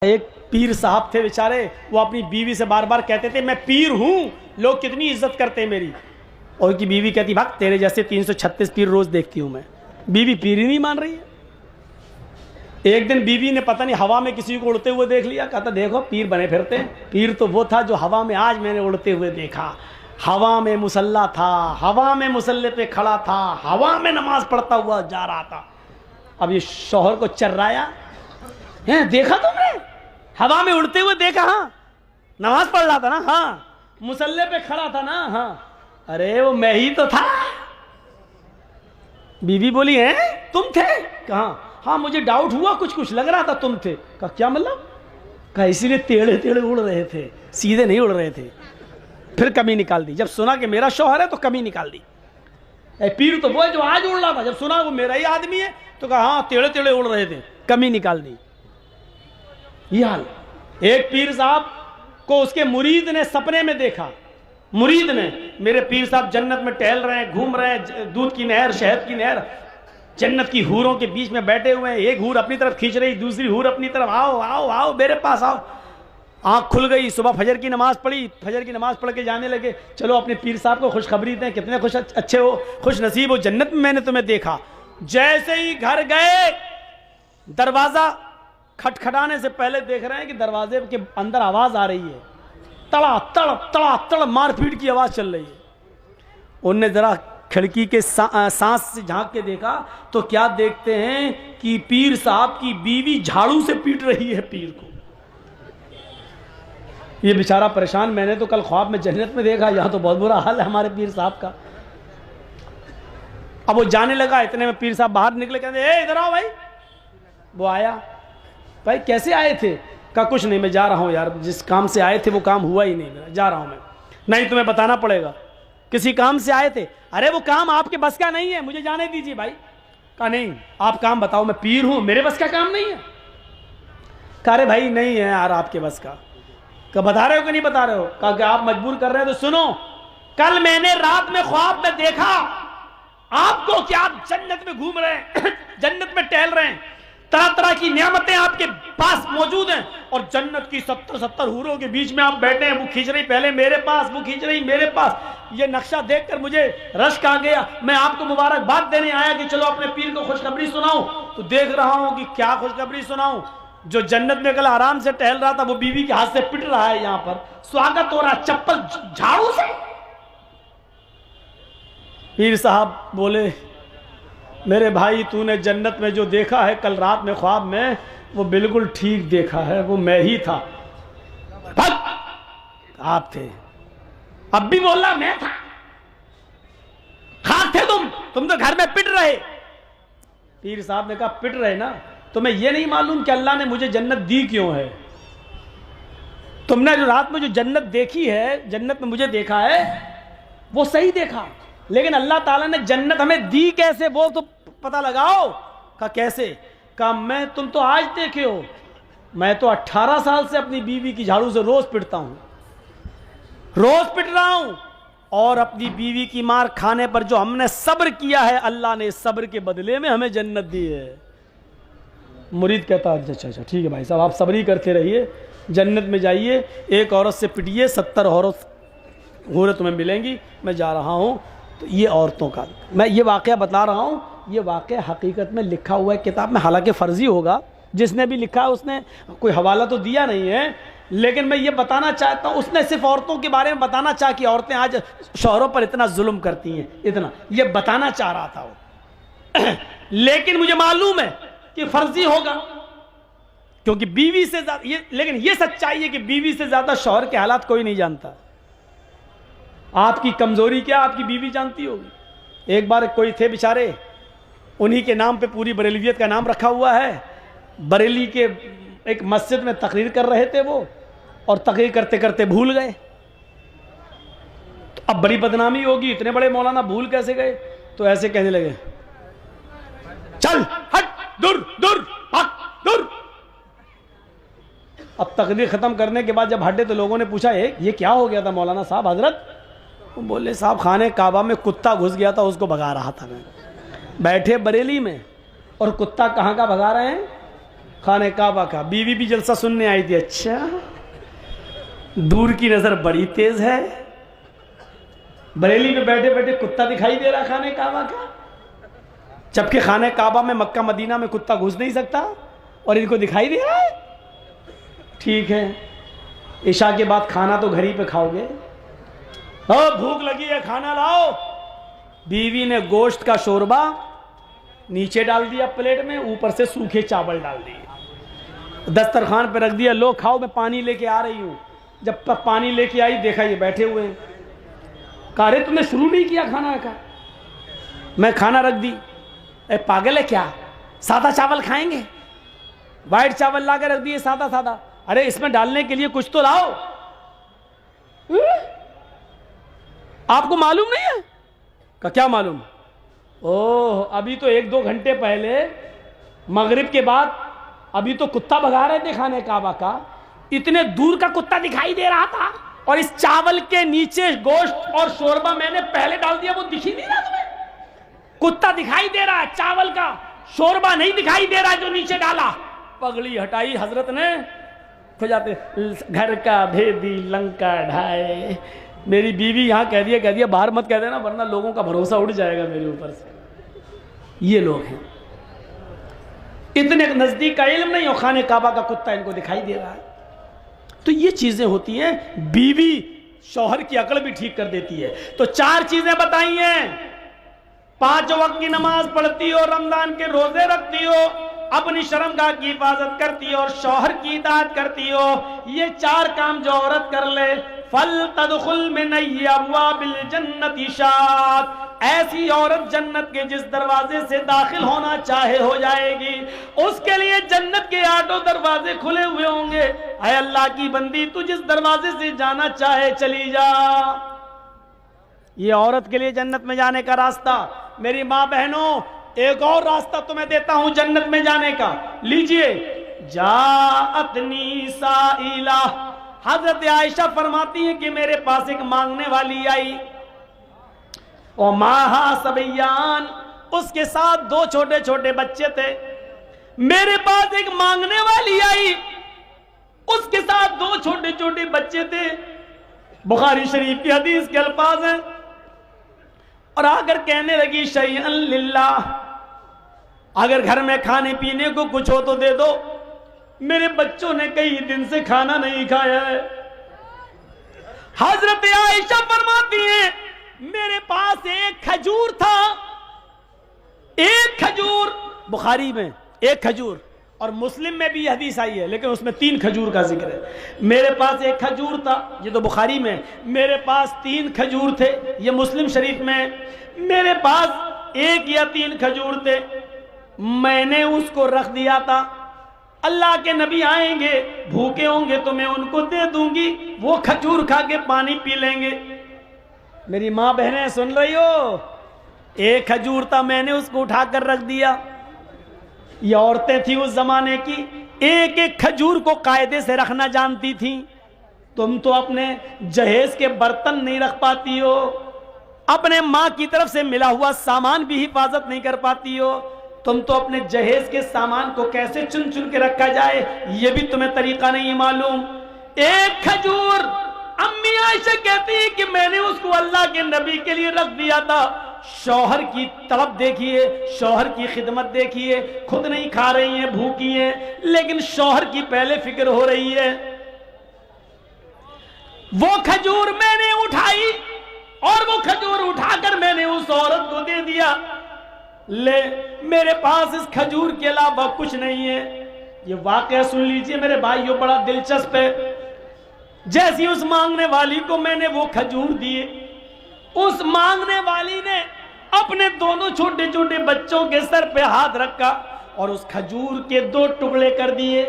ایک پیر صاحب تھے بیچارے، وہ اپنی بیوی سے بار بار کہتے تھے میں پیر ہوں، لوگ کتنی عزت کرتے ہیں میری، اور ان کی بیوی کہتی بھاگ تیرے جیسے 336 پیر روز دیکھتی ہوں میں۔ بیوی پیر ہی نہیں مان رہی ہے۔ ایک دن بیوی نے پتہ نہیں ہوا میں کسی کو اڑتے ہوئے دیکھ لیا، کہتا دیکھو پیر بنے پھرتے ہیں، پیر تو وہ تھا جو ہوا میں آج میں نے اڑتے ہوئے دیکھا، ہوا میں مصلی تھا، ہوا میں مصلی پہ کھڑا تھا، ہوا میں نماز پڑھتا ہوا جا رہا تھا۔ اب یہ شوہر کو چرایا، دیکھا تم نے ہوا میں اڑتے ہوئے دیکھا؟ ہاں نماز پڑھ رہا تھا نا، ہاں مصلی پہ کھڑا تھا نا، ہاں ارے وہ میں ہی تو تھا۔ بیوی بولی ہیں تم تھے؟ کہاں؟ ہاں مجھے ڈاؤٹ ہوا، کچھ لگ رہا تھا تم تھے۔ کہا کیا مطلب؟ کہا اسی لیے ٹیڑھے ٹیڑھے اڑ رہے تھے، سیدھے نہیں اڑ رہے تھے۔ پھر کمی نکال دی، جب سنا کہ میرا شوہر ہے تو کمی نکال دی۔ اے پیر تو وہ ہے جو آج اڑ رہا تھا، جب سنا وہ میرا ہی آدمی ہے تو کہا ہاں ٹیڑھے ٹیڑھے اڑ رہے تھے، کمی نکال دی۔ یہ حال۔ ایک پیر صاحب کو اس کے مرید نے سپنے میں دیکھا، مرید نے، میرے پیر صاحب جنت میں ٹہل رہے ہیں، گھوم رہے ہیں، دودھ کی نہر، شہد کی نہر، جنت کی حوروں کے بیچ میں بیٹھے ہوئے ہیں، ایک حور اپنی طرف کھینچ رہی، دوسری حور اپنی طرف، آؤ آؤ آؤ میرے پاس آؤ۔ آنکھ کھل گئی، صبح فجر کی نماز پڑھی، فجر کی نماز پڑھ کے جانے لگے، چلو اپنے پیر صاحب کو خوشخبری دیں، کتنے اچھے ہو، خوش نصیب ہو، جنت میں نے تمہیں دیکھا۔ جیسے ہی گھر گئے، دروازہ کھٹکھٹانے سے پہلے دیکھ رہے ہیں کہ دروازے کے اندر آواز آ رہی ہے، تڑا تڑ تڑا تڑ مار پیٹ کی آواز چل رہی ہے۔ انہوں نے ذرا کھڑکی کے سانس سے جھانک کے دیکھا تو کیا دیکھتے ہیں کہ پیر صاحب کی بیوی جھاڑو سے پیٹ رہی ہے پیر کو۔ یہ بیچارہ پریشان، میں نے تو کل خواب میں جنت میں دیکھا، یہاں تو بہت برا حال ہے ہمارے پیر صاحب کا۔ اب وہ جانے لگا، اتنے میں پیر صاحب باہر نکلے، کہتے اے ادھر آؤ بھائی۔ وہ آیا، بھائی کیسے آئے تھے؟ کہا کچھ نہیں، میں جا رہا ہوں یار، جس کام سے آئے تھے وہ کام ہوا ہی نہیں، جا رہا ہوں میں۔ نہیں تمہیں بتانا پڑے گا، کسی کام سے آئے تھے؟ ارے وہ کام آپ کے بس کا نہیں ہے، مجھے جانے دیجیے بھائی۔ کہا نہیں آپ کام بتاؤ، میں پیر ہوں، میرے بس کا کام نہیں ہے۔ کہا ارے بھائی نہیں ہے یار آپ کے بس کا۔ کہ بتا رہے ہو کہ نہیں بتا رہے ہو؟ کہا کہ آپ مجبور کر رہے ہیں تو سنو، کل میں نے رات میں خواب میں دیکھا آپ کو کہ آپ جنت میں گھوم رہے ہیں، جنت میں ٹہل رہے ہیں، طرح طرح کی نعمتیں آپ کے پاس موجود ہیں، اور جنت کی 70 حوروں کے بیچ میں آپ بیٹھے ہیں، وہ کھینچ رہی پہلے میرے پاس، وہ کھینچ رہی میرے پاس۔ یہ نقشہ دیکھ کر مجھے رشک آ گیا، میں آپ کو مبارکباد دینے آیا کہ چلو اپنے پیر کو خوشخبری سناؤں۔ تو دیکھ رہا ہوں کہ کیا خوشخبری سناؤں، جو جنت میں کل آرام سے ٹہل رہا تھا وہ بیوی کے ہاتھ سے پٹ رہا ہے، یہاں پر سواگت ہو رہا ہے چپل جھاڑو سے۔ پیر صاحب بولے میرے بھائی تو نے جنت میں جو دیکھا ہے کل رات میں خواب میں، وہ بالکل ٹھیک دیکھا ہے، وہ میں ہی تھا۔ آپ تھے؟ اب بھی بول رہا میں تھا؟ خاک تھے تم تو گھر میں پٹ رہے۔ پیر صاحب نے کہا پٹ رہے نا، تمہیں یہ نہیں معلوم کہ اللہ نے مجھے جنت دی کیوں ہے؟ تم نے جو رات میں جو جنت دیکھی ہے، جنت میں مجھے دیکھا ہے، وہ صحیح دیکھا، لیکن اللہ تعالیٰ نے جنت ہمیں دی کیسے وہ تو پتہ لگاؤ۔ کہا کیسے؟ کہا میں تم تو آج دیکھے ہو، میں تو 18 سال سے اپنی بیوی کی جھاڑو سے روز پٹتا ہوں، روز پٹ رہا ہوں، اور اپنی بیوی کی مار کھانے پر جو ہم نے صبر کیا ہے، اللہ نے اس صبر کے بدلے میں ہمیں جنت دی ہے۔ مرید کہتا ہے اچھا ٹھیک ہے بھائی صاحب، آپ صبر ہی کرتے رہیے، جنت میں جائیے، ایک عورت سے پٹیے، 70 حوریں تمہیں ملیں گی، میں جا رہا ہوں۔ تو یہ عورتوں کا میں یہ واقعہ بتا رہا ہوں، یہ واقعہ حقیقت میں لکھا ہوا ہے کتاب میں، حالانکہ فرضی ہوگا، جس نے بھی لکھا ہے اس نے کوئی حوالہ تو دیا نہیں ہے، لیکن میں یہ بتانا چاہتا ہوں، اس نے صرف عورتوں کے بارے میں بتانا چاہا کہ عورتیں آج شوہروں پر اتنا ظلم کرتی ہیں، اتنا یہ بتانا چاہ رہا تھا وہ۔ لیکن مجھے معلوم ہے کہ فرضی ہوگا، کیونکہ بیوی سے زیادہ لیکن یہ سچائی ہے کہ بیوی سے زیادہ شوہر کے حالات کوئی نہیں جانتا۔ آپ کی کمزوری کیا آپ کی بیوی جانتی ہوگی۔ ایک بار کوئی تھے بیچارے، انہی کے نام پہ پوری بریلویت کا نام رکھا ہوا ہے، بریلی کے ایک مسجد میں تقریر کر رہے تھے وہ، اور تقریر کرتے کرتے بھول گئے، تو اب بڑی بدنامی ہوگی، اتنے بڑے مولانا بھول کیسے گئے؟ تو ایسے کہنے لگے چل ہٹ دور دور دور۔ اب تقریر ختم کرنے کے بعد جب ہٹے تو لوگوں نے پوچھا یہ کیا ہو گیا تھا مولانا صاحب حضرت؟ وہ بولے صاحب خانہ کعبہ میں کتا گھس گیا تھا، اس کو بھگا رہا تھا میں، بیٹھے بریلی میں، اور کتا کہاں کا بھگا رہے ہیں؟ خانہ کعبہ کا. بیوی بھی جلسہ سننے آئی تھی. اچھا دور کی نظر بڑی تیز ہے. بریلی میں بیٹھے بیٹھے کتا دکھائی دے رہا خانہ کعبہ کا, جبکہ خانہ کعبہ میں مکہ مدینہ میں کتا گھس نہیں سکتا اور ان کو دکھائی دے رہا ہے. ٹھیک ہے, عشاء کے بعد کھانا تو گھر ہی پہ کھاؤ گے. بھوک لگی ہے کھانا لاؤ. بیوی نے گوشت کا شوربہ نیچے ڈال دیا پلیٹ میں, اوپر سے سوکھے چاول ڈال دیے, دسترخوان پہ رکھ دیا. لو کھاؤ, میں پانی لے کے آ رہی ہوں. جب پانی لے کے آئی دیکھا یہ بیٹھے ہوئے ہیں. کہا رے تم نے شروع نہیں کیا کھانا کا؟ میں کھانا رکھ دی. اے پاگل ہے کیا, سادہ چاول کھائیں گے؟ وائٹ چاول لا کے رکھ دیے سادہ سادہ. ارے اس میں ڈالنے کے لیے کچھ تو لاؤ. آپ کو معلوم نہیں ہے؟ کہ کیا معلوم؟ اوہ ابھی تو 1-2 گھنٹے پہلے مغرب کے بعد ابھی تو کتا بھگا رہے تھے خانہ کعبہ کا. اتنے دور کا کتا دکھائی دے رہا تھا, اور اس چاول کے نیچے گوشت اور شوربہ میں نے پہلے ڈال دیا, وہ دکھ ہی نہیں رہا تمہیں؟ کتا دکھائی دے رہا ہے, چاول کا شوربہ نہیں دکھائی دے رہا ہے جو نیچے ڈالا. پگڑی ہٹائی حضرت نے, ہو جاتے گھر کا بھیدی لنکا ڈھائے. میری بیوی یہاں کہہ دیا باہر مت کہہ دینا ورنہ لوگوں کا بھروسہ اٹھ جائے گا میرے اوپر سے. یہ لوگ ہیں اتنے نزدیک کا علم نہیں, اور خانہ کعبہ کا کتا ان کو دکھائی دے رہا ہے. تو یہ چیزیں ہوتی ہیں. بیوی شوہر کی عقل بھی ٹھیک کر دیتی ہے. تو 4 چیزیں بتائی ہیں. 5 وقت کی نماز پڑھتی ہو, رمضان کے روزے رکھتی ہو, اپنی شرمگاہ کی حفاظت کرتی ہو, اور شوہر کی اطاعت کرتی ہو. یہ 4 کام جو عورت کر لے, فَلْتَدْخُلْ مِنْ أَيِّ أَبْوَابِ الْجَنَّةِ شَاءَتْ, ایسی عورت جنت کے جس دروازے سے داخل ہونا چاہے ہو جائے گی. اس کے لیے جنت کے 8 دروازے کھلے ہوئے ہوں گے. اے اللہ کی بندی, تو جس دروازے سے جانا چاہے چلی جا. یہ عورت کے لیے جنت میں جانے کا راستہ. میری ماں بہنوں, ایک اور راستہ تمہیں دیتا ہوں جنت میں جانے کا, لیجئے. جاءتنی سائلہ, حضرت عائشہ فرماتی ہیں کہ میرے پاس ایک مانگنے والی آئی. وَمَعَهَا صَبِيَّانِ, اس کے ساتھ 2 چھوٹے چھوٹے بچے تھے. میرے پاس ایک مانگنے والی آئی, اس کے ساتھ 2 چھوٹے چھوٹے بچے تھے. بخاری شریف کی حدیث کے الفاظ ہیں. اور آ کر کہنے لگی شیئن للہ, اگر گھر میں کھانے پینے کو کچھ ہو تو دے دو, میرے بچوں نے کئی دن سے کھانا نہیں کھایا ہے. حضرت عائشہ فرماتی ہیں میرے پاس ایک کھجور تھا. ایک کھجور, بخاری میں ایک کھجور, اور مسلم میں بھی یہ حدیث آئی ہے لیکن اس میں 3 کھجور کا ذکر ہے. میرے پاس ایک کھجور تھا, یہ تو بخاری میں. میرے پاس 3 کھجور تھے, یہ مسلم شریف میں. میرے پاس 1 یا 3 کھجور تھے, میں نے اس کو رکھ دیا تھا. اللہ کے نبی آئیں گے, بھوکے ہوں گے تو میں ان کو دے دوں گی, وہ کھجور کھا کے پانی پی لیں گے. میری ماں بہنیں سن رہی ہو, 1 کھجور تھا, میں نے اس کو اٹھا کر رکھ دیا. یہ عورتیں تھیں اس زمانے کی, 1 کھجور کو قاعدے سے رکھنا جانتی تھیں. تم تو اپنے جہیز کے برتن نہیں رکھ پاتی ہو, اپنے ماں کی طرف سے ملا ہوا سامان بھی حفاظت نہیں کر پاتی ہو. تم تو اپنے جہیز کے سامان کو کیسے چن چن کے رکھا جائے یہ بھی تمہیں طریقہ نہیں معلوم. 1 کھجور, امی عائشہ کہتی ہے کہ میں نے اس کو اللہ کے نبی کے لیے رکھ دیا تھا. شوہر کی طلب دیکھیے, شوہر کی خدمت دیکھیے, خود نہیں کھا رہی ہیں, بھوکی ہیں, لیکن شوہر کی پہلے فکر ہو رہی ہے. وہ کھجور میں نے اٹھائی, اور وہ کھجور اٹھا کر میں نے اس عورت کو دے دیا. لے, میرے پاس اس کھجور کے علاوہ کچھ نہیں ہے. یہ واقعہ سن لیجئے میرے بھائیوں, بڑا دلچسپ ہے. جیسی اس مانگنے والی کو میں نے وہ کھجور دیے, اس مانگنے والی نے اپنے دونوں چھوٹے چھوٹے بچوں کے سر پہ ہاتھ رکھا اور اس کھجور کے 2 ٹکڑے کر دیے.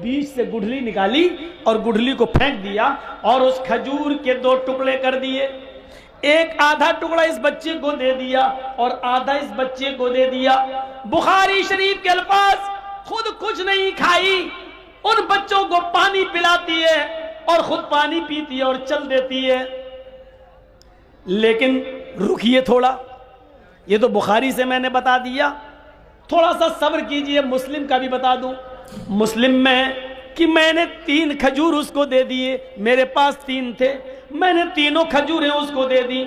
بیچ سے گٹھلی نکالی اور گٹھلی کو پھینک دیا اور اس کھجور کے 2 ٹکڑے کر دیے. ایک آدھا ٹکڑا اس بچے کو دے دیا اور آدھا اس بچے کو دے دیا. بخاری شریف کے الفاظ, خود کچھ نہیں کھائی, ان بچوں کو پانی پلاتی ہے اور خود پانی پیتی ہے اور چل دیتی ہے. لیکن رکیے تھوڑا, یہ تو بخاری سے میں نے بتا دیا, تھوڑا سا صبر کیجئے, مسلم کا بھی بتا دوں. مسلم میں کہ میں نے 3 کھجور اس کو دے دیے، میرے پاس 3 تھے، میں نے تینوں کھجوریں اس کو دے دی۔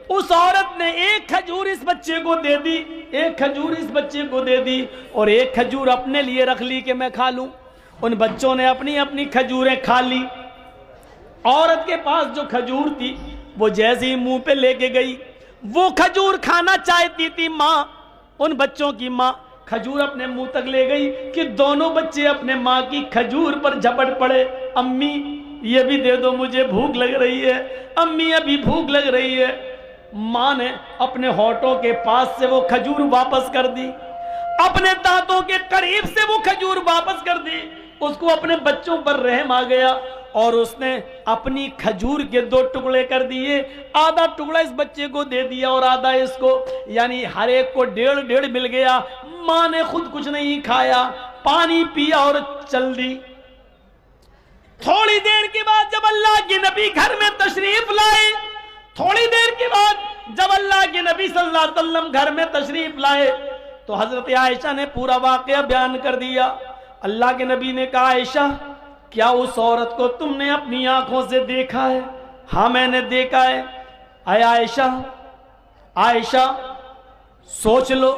اس عورت نے 1 کھجور اس بچے کو دے دی، 1 کھجور اس بچے کو دے دی، اور 1 کھجور اپنے لیے رکھ لی کہ میں کھا لوں۔ ان بچوں نے اپنی اپنی کھجوریں کھا لی۔ عورت کے پاس جو کھجور تھی وہ جیسے ہی منہ پہ لے کے گئی، وہ کھجور کھانا چاہتی تھی ماں، ان بچوں کی ماں کھجور اپنے منہ تک لے گئی کہ دونوں بچے اپنے ماں کی کھجور پر جھپٹ پڑے۔ امی یہ بھی دے دو، مجھے بھوک لگ رہی ہے، امی ابھی بھوک لگ رہی ہے۔ ماں نے اپنے ہونٹوں کے پاس سے وہ کھجور واپس کر دی، اپنے دانتوں کے قریب سے وہ کھجور واپس کر دی۔ اس کو اپنے بچوں پر رحم آ گیا اور اس نے اپنی کھجور کے 2 ٹکڑے کر دیے، آدھا ٹکڑا اس بچے کو دے دیا اور آدھا اس کو، یعنی ہر ایک کو 1.5 مل گیا۔ ماں نے خود کچھ نہیں کھایا، پانی پیا اور چل دی۔ تھوڑی دیر کے بعد جب اللہ کے نبی گھر میں تشریف لائے، تھوڑی دیر کے بعد جب اللہ کے نبی صلی اللہ علیہ وسلم گھر میں تشریف لائے تو حضرت عائشہ نے پورا واقعہ بیان کر دیا۔ اللہ کے نبی نے کہا عائشہ کیا اس عورت کو تم نے اپنی آنکھوں سے دیکھا ہے؟ ہاں میں نے دیکھا ہے۔ اے عائشہ، عائشہ سوچ لو،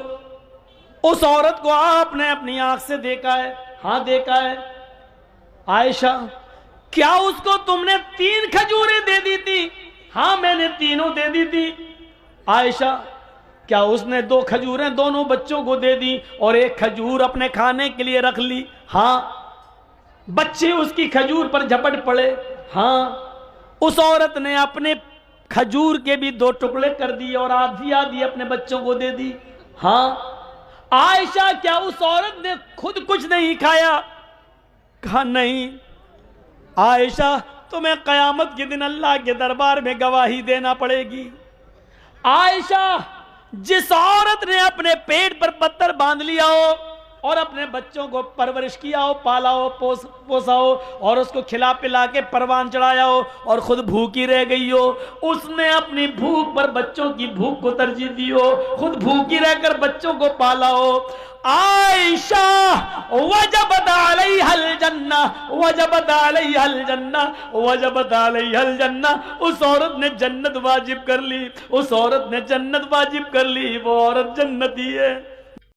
اس عورت کو آپ نے اپنی آنکھ سے دیکھا ہے؟ ہاں دیکھا ہے۔ عائشہ کیا اس کو تم نے 3 کھجوریں دے دی تھی؟ ہاں میں نے تینوں دے دی تھی۔ عائشہ کیا اس نے 2 کھجوریں دونوں بچوں کو دے دی اور 1 کھجور اپنے کھانے کے لیے رکھ لی؟ ہاں۔ بچے اس کی کھجور پر جھپٹ پڑے؟ ہاں۔ اس عورت نے اپنے کھجور کے بھی 2 ٹکڑے کر دیے اور آدھی آدھی اپنے بچوں کو دے دی؟ ہاں۔ عائشہ کیا اس عورت نے خود کچھ نہیں کھایا؟ کہا نہیں۔ عائشہ تمہیں قیامت کے دن اللہ کے دربار میں گواہی دینا پڑے گی۔ عائشہ جس عورت نے اپنے پیٹ پر پتھر باندھ لیا ہو اور اپنے بچوں کو پرورش کیا ہو، پالا ہو، پوسا ہو اور اس کو کھلا پلا کے پروان چڑھایا ہو اور خود بھوکی رہ گئی ہو، اس نے اپنی بھوک پر بچوں کی بھوک کو ترجیح دی ہو، خود بھوکی رہ کر بچوں کو پالا ہو۔ عائشہ وجبت علیہا الجنہ، وجبت علیہا الجنہ، وجبت علیہا الجنہ، اس عورت نے جنت واجب کر لی، اس عورت نے جنت واجب کر لی، وہ عورت جنتی ہے۔